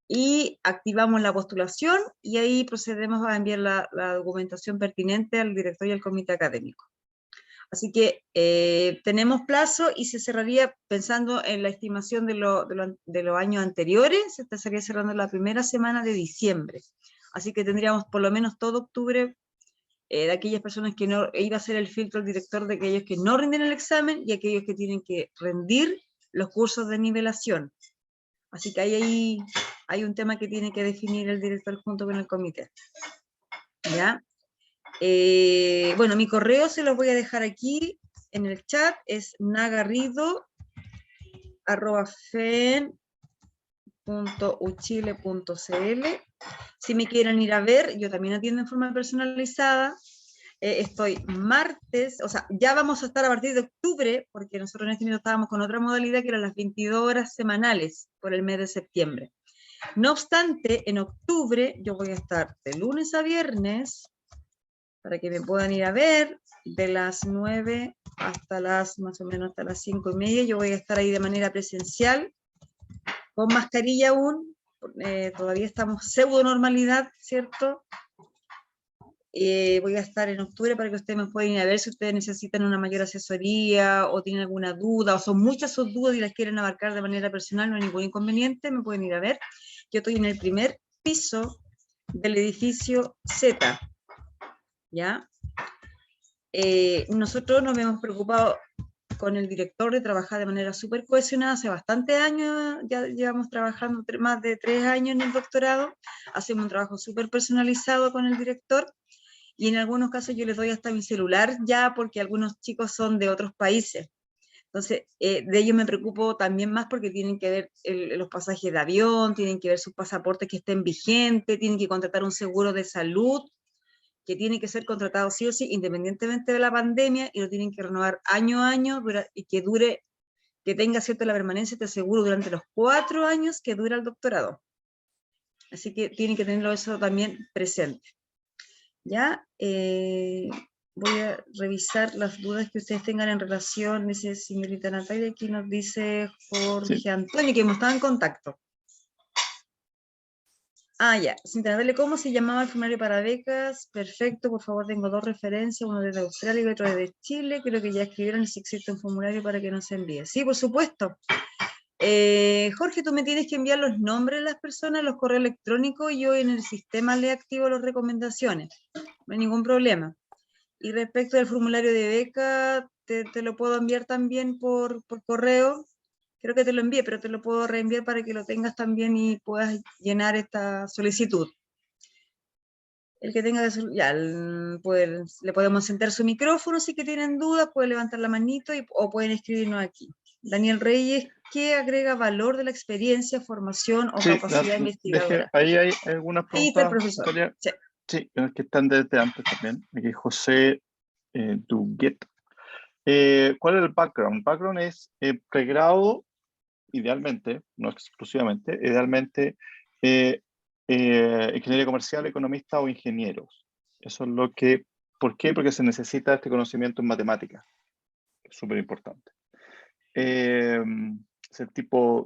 y activamos la postulación y ahí procedemos a enviar la documentación pertinente al director y al comité académico. Así que tenemos plazo y se cerraría, pensando en la estimación de los años anteriores, se estaría cerrando la primera semana de diciembre. Así que tendríamos por lo menos todo octubre de aquellas personas que no, iba a ser el filtro el director de aquellos que no rinden el examen y aquellos que tienen que rendir los cursos de nivelación. Así que ahí hay un tema que tiene que definir el director junto con el comité. ¿Ya? Bueno, mi correo se los voy a dejar aquí en el chat, es nagarrido@fen.uchile.cl. Si me quieren ir a ver, yo también atiendo en forma personalizada. Estoy martes, o sea, ya vamos a estar a partir de octubre, porque nosotros en este momento estábamos con otra modalidad que eran las 22 horas semanales por el mes de septiembre. No obstante, en octubre yo voy a estar de lunes a viernes, para que me puedan ir a ver, de las 9 hasta más o menos hasta las 5:30, yo voy a estar ahí de manera presencial, con mascarilla aún, todavía estamos pseudo normalidad, ¿cierto? Voy a estar en octubre para que ustedes me puedan ir a ver si ustedes necesitan una mayor asesoría o tienen alguna duda, o son muchas sus dudas y las quieren abarcar de manera personal, no hay ningún inconveniente, me pueden ir a ver. Yo estoy en el primer piso del edificio Z, ¿ya? Nosotros nos hemos preocupado con el director de trabajar de manera súper cohesionada, hace bastantes años, ya llevamos trabajando más de 3 años en el doctorado, hacemos un trabajo súper personalizado con el director, y en algunos casos yo les doy hasta mi celular ya, porque algunos chicos son de otros países. Entonces, de ellos me preocupo también más porque tienen que ver los pasajes de avión, tienen que ver sus pasaportes que estén vigentes, tienen que contratar un seguro de salud, que tiene que ser contratado sí o sí, independientemente de la pandemia, y lo tienen que renovar año a año, y que tenga cierta la permanencia de seguro durante los 4 años que dura el doctorado. Así que tienen que tenerlo eso también presente. ¿Ya? Voy a revisar las dudas que ustedes tengan en relación, dice señorita Natalia, aquí nos dice Jorge Antonio, que hemos estado en contacto. Ya, señorita Natalia, ¿cómo se llamaba el formulario para becas? Perfecto, por favor, tengo 2 referencias, uno desde Australia y otro desde Chile, creo que ya escribieron si existe un formulario para que nos envíe. Sí, por supuesto. Jorge, tú me tienes que enviar los nombres de las personas, los correos electrónicos, y yo en el sistema le activo las recomendaciones, no hay ningún problema. Y respecto al formulario de beca, te lo puedo enviar también por correo. Creo que te lo envié, pero te lo puedo reenviar para que lo tengas también y puedas llenar esta solicitud. El que tenga, ya, le podemos sentar su micrófono si que tienen dudas, puede levantar la manito o pueden escribirnos aquí. Daniel Reyes, ¿qué agrega valor de la experiencia, formación o capacidad investigadora? Ahí hay algunas Ahí está el preguntas, profesor. Natalia. Sí. Sí, que están desde antes también. Aquí José Duguet. ¿Cuál es el background? El background es pregrado, idealmente, no exclusivamente, idealmente ingeniería comercial, economista o ingenieros. Eso es lo que... ¿Por qué? Porque se necesita este conocimiento en matemáticas. Es súper importante.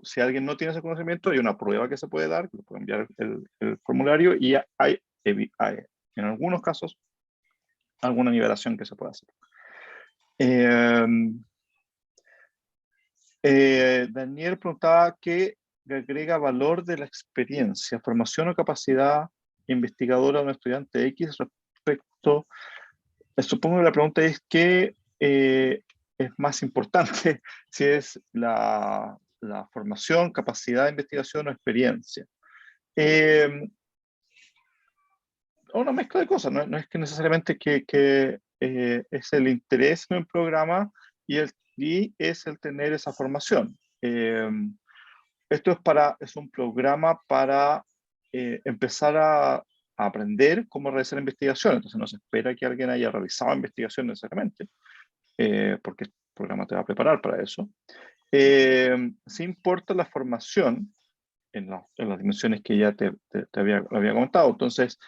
Si alguien no tiene ese conocimiento, hay una prueba que se puede dar, que le puede enviar el formulario, y hay, en algunos casos, alguna nivelación que se puede hacer. Daniel preguntaba qué agrega valor de la experiencia, formación o capacidad investigadora de un estudiante X respecto, supongo que la pregunta es qué es más importante, si es la formación, capacidad de investigación o experiencia. Una mezcla de cosas, no es que necesariamente que es el interés en el programa y es el tener esa formación. Esto es un programa para empezar a aprender cómo realizar investigación. Entonces no se espera que alguien haya realizado investigación necesariamente, porque el programa te va a preparar para eso. Sí importa la formación en las dimensiones que ya te había comentado. Entonces,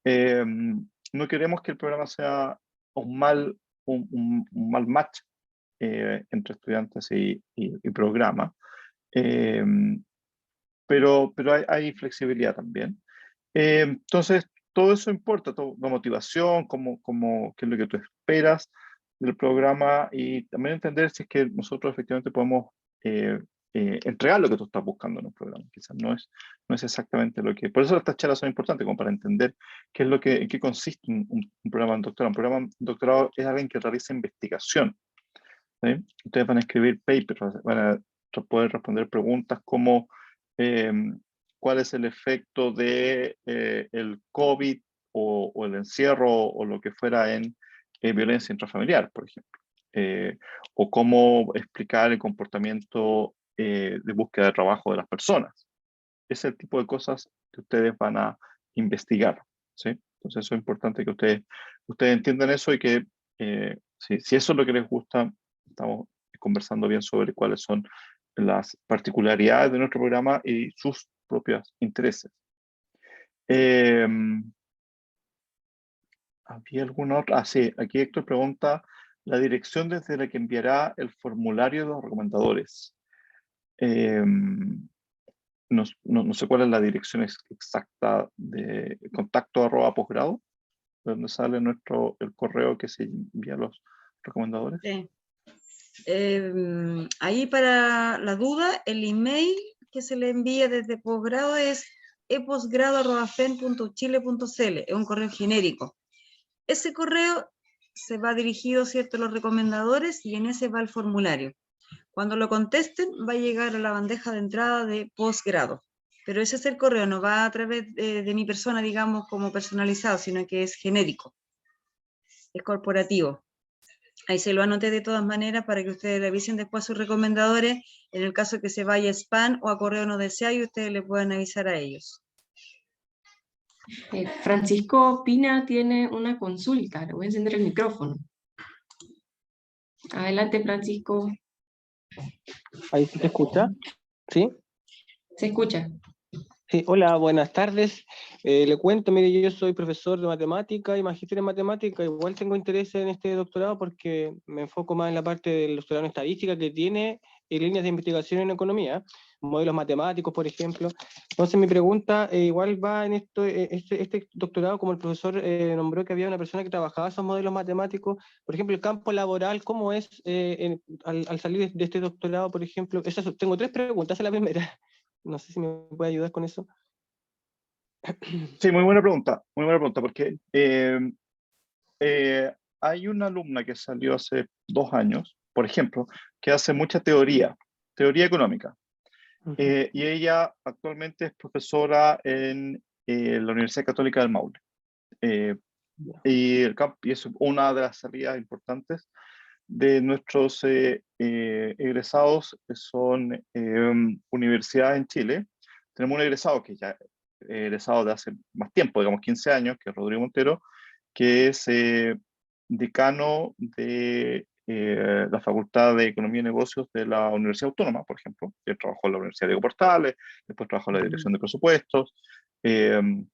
no queremos que el programa sea un mal match entre estudiantes y programa, eh, pero hay flexibilidad también. Entonces, todo eso importa, la motivación, qué es lo que tú esperas del programa y también entender si es que nosotros efectivamente podemos eh, entregar lo que tú estás buscando en un programa. Quizás no es exactamente lo que... Por eso estas charlas son importantes, como para entender qué es en qué consiste un programa de doctorado. Un programa de doctorado es alguien que realiza investigación. ¿Sí? Ustedes van a escribir papers, van a poder responder preguntas como eh, cuál es el efecto de el COVID o el encierro o lo que fuera en violencia intrafamiliar, por ejemplo. O cómo explicar el comportamiento de búsqueda de trabajo de las personas. Es el tipo de cosas que ustedes van a investigar. ¿Sí? Entonces eso es importante que ustedes entiendan eso y que si eso es lo que les gusta, estamos conversando bien sobre cuáles son las particularidades de nuestro programa y sus propios intereses. ¿Había alguna otra? Ah, sí, aquí Héctor pregunta la dirección desde la que enviará el formulario de los recomendadores. No sé cuál es la dirección exacta de contacto@posgrado, donde sale el correo que se envía a los recomendadores. Sí. Ahí para la duda, el email que se le envía desde posgrado es eposgrado@fen.chile.cl, es un correo genérico. Ese correo se va dirigido, ¿cierto?, a los recomendadores y en ese va el formulario. Cuando lo contesten va a llegar a la bandeja de entrada de posgrado, pero ese es el correo, no va a través de mi persona, digamos, como personalizado, sino que es genérico, es corporativo. Ahí se lo anoté de todas maneras para que ustedes revisen después a sus recomendadores, en el caso que se vaya a spam o a correo no deseado y ustedes le puedan avisar a ellos. Francisco Pina tiene una consulta, le voy a encender el micrófono. Adelante, Francisco. ¿Ahí se escucha? ¿Sí? Se escucha. Sí, hola, buenas tardes. Le cuento, mire, yo soy profesor de matemática y magíster en matemática. Igual tengo interés en este doctorado porque me enfoco más en la parte del doctorado en estadística que tiene líneas de investigación en economía, modelos matemáticos, por ejemplo. Entonces mi pregunta igual va en esto, este doctorado, como el profesor nombró que había una persona que trabajaba esos modelos matemáticos, por ejemplo, el campo laboral, ¿cómo es al salir de este doctorado, por ejemplo? Tengo 3 preguntas, esa es la primera. No sé si me puede ayudar con eso. Sí, muy buena pregunta, porque hay una alumna que salió hace 2 años, por ejemplo, que hace mucha teoría económica, y ella actualmente es profesora en la Universidad Católica del Maule. Y es una de las salidas importantes de nuestros egresados, que son universidades en Chile. Tenemos un egresado que ya egresado de hace más tiempo, digamos 15 años, que es Rodrigo Montero, que es decano de la Facultad de Economía y Negocios de la Universidad Autónoma, por ejemplo. Él trabajó en la Universidad Diego Portales, después trabajó en la Dirección de Presupuestos. Tiene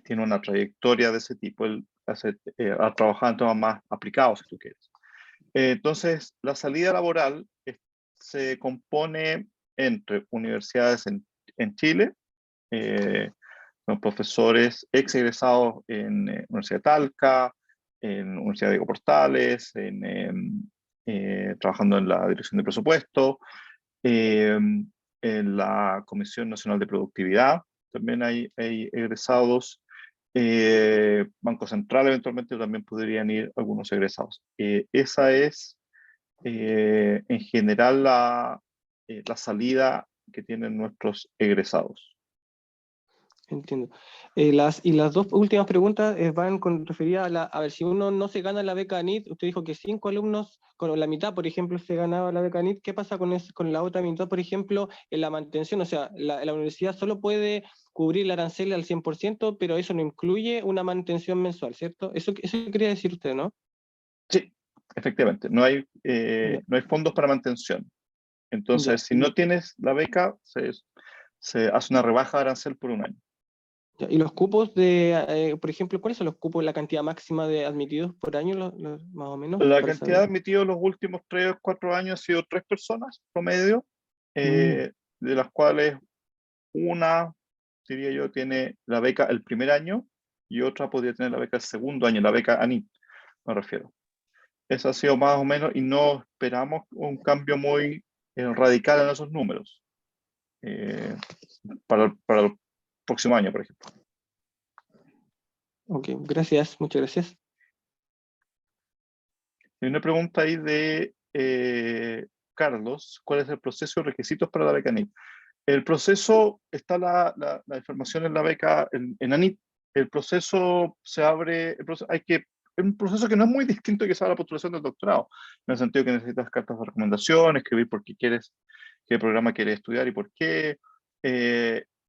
una trayectoria de ese tipo. Él ha trabajado en temas más aplicados, si tú quieres. Entonces, la salida laboral se compone entre universidades en Chile, con profesores ex egresados en Universidad de Talca, en Universidad Diego Portales, trabajando en la Dirección de Presupuesto, en la Comisión Nacional de Productividad, también hay egresados. Banco Central eventualmente también podrían ir algunos egresados. Esa es en general la salida que tienen nuestros egresados. Entiendo. Y las 2 últimas preguntas van referidas a ver, si uno no se gana la beca NIT, usted dijo que 5 alumnos, con la mitad, por ejemplo, se ganaba la beca NIT, ¿qué pasa con la otra mitad, por ejemplo, en la mantención? O sea, la universidad solo puede cubrir el arancel al 100%, pero eso no incluye una mantención mensual, ¿cierto? Eso quería decir usted, ¿no? Sí, efectivamente, no hay fondos para mantención. Entonces, si no tienes la beca, se hace una rebaja de arancel por un año. Ya, ¿y los cupos por ejemplo, cuáles son los cupos, la cantidad máxima de admitidos por año, más o menos? La para cantidad saber? de admitidos los últimos 3 o 4 años ha sido 3 personas promedio, de las cuales una, diría yo, tiene la beca el primer año y otra podría tener la beca el segundo año, la beca ANIT, me refiero. Eso ha sido más o menos, y no esperamos un cambio muy radical en esos números para el próximo año, por ejemplo. Ok, gracias, muchas gracias. Hay una pregunta ahí de Carlos, ¿cuál es el proceso y requisitos para la beca ANIT? El proceso, está la información en la beca en ANIT. El proceso se abre, es un proceso que no es muy distinto que se haga la postulación del doctorado, en el sentido que necesitas cartas de recomendación, escribir por qué quieres, qué programa quieres estudiar y por qué.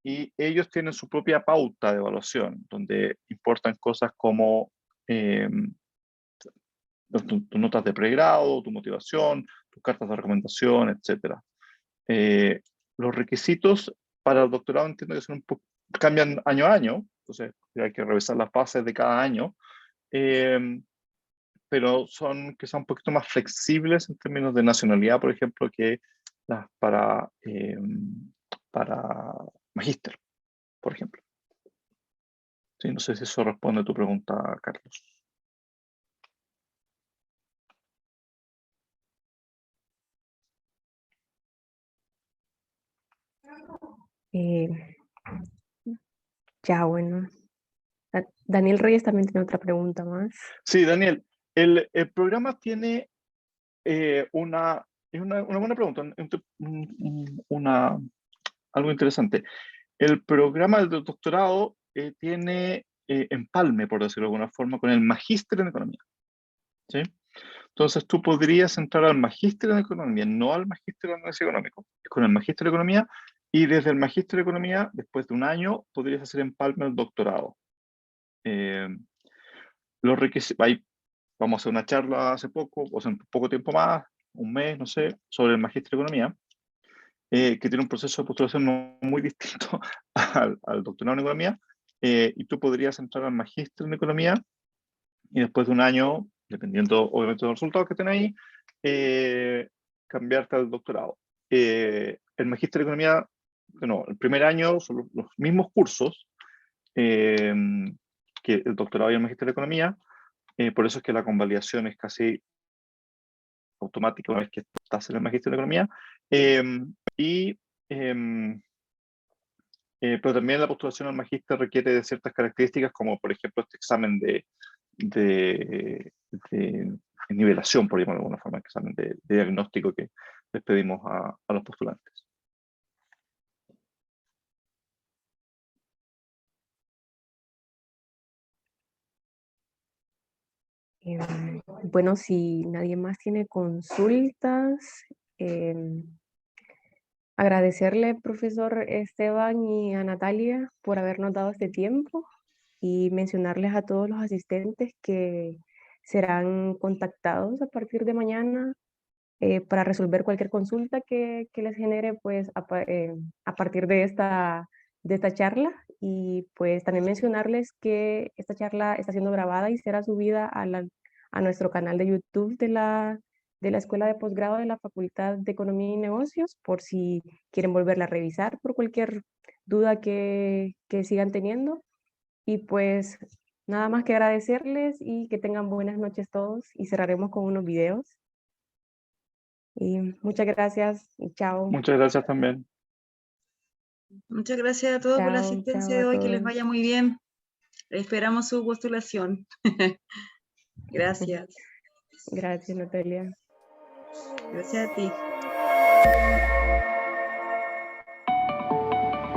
Y ellos tienen su propia pauta de evaluación, donde importan cosas como tus notas de pregrado, tu motivación, tus cartas de recomendación, etc. Los requisitos para el doctorado entiendo que son cambian año a año, entonces hay que revisar las bases de cada año, pero son un poquito más flexibles en términos de nacionalidad, por ejemplo, que las para magíster, por ejemplo. Sí, no sé si eso responde a tu pregunta, Carlos. Ya, bueno. Daniel Reyes también tiene otra pregunta más. Sí, Daniel, el programa tiene una buena pregunta, algo interesante. El programa del doctorado tiene empalme, por decirlo de alguna forma, con el magíster en economía. ¿Sí? Entonces tú podrías entrar al magíster en economía, no al magíster en análisis económico, con el magíster de economía, y desde el magíster de economía, después de un año, podrías hacer empalme el doctorado. Los requisitos, ahí vamos a hacer una charla hace poco, o sea, un poco tiempo más, un mes, no sé, sobre el magíster de economía, que tiene un proceso de postulación no muy distinto al doctorado en economía, y tú podrías entrar al magíster en economía y después de un año, dependiendo obviamente de los resultados que tenés ahí, cambiarte al doctorado. El magíster de economía, bueno, el primer año son los mismos cursos que el doctorado y el magíster de economía, por eso es que la convalidación es casi automática una vez que estás en el magíster de economía. Pero también la postulación al magíster requiere de ciertas características, como por ejemplo este examen de nivelación, por llamarlo de alguna forma, examen de diagnóstico que les pedimos a los postulantes. Bueno, si nadie más tiene consultas, agradecerle, profesor Esteban y a Natalia por habernos dado este tiempo y mencionarles a todos los asistentes que serán contactados a partir de mañana para resolver cualquier consulta que les genere pues a partir de esta charla, y pues también mencionarles que esta charla está siendo grabada y será subida a nuestro canal de YouTube de la Escuela de Posgrado de la Facultad de Economía y Negocios, por si quieren volverla a revisar por cualquier duda que sigan teniendo. Y pues nada más que agradecerles y que tengan buenas noches todos, y cerraremos con unos videos. Y muchas gracias y chao. Muchas gracias también. Muchas gracias a todos por la Chao, asistencia chao de a hoy, que les todos. vaya muy bien. Esperamos su postulación. Gracias. Gracias, Natalia. Gracias a ti.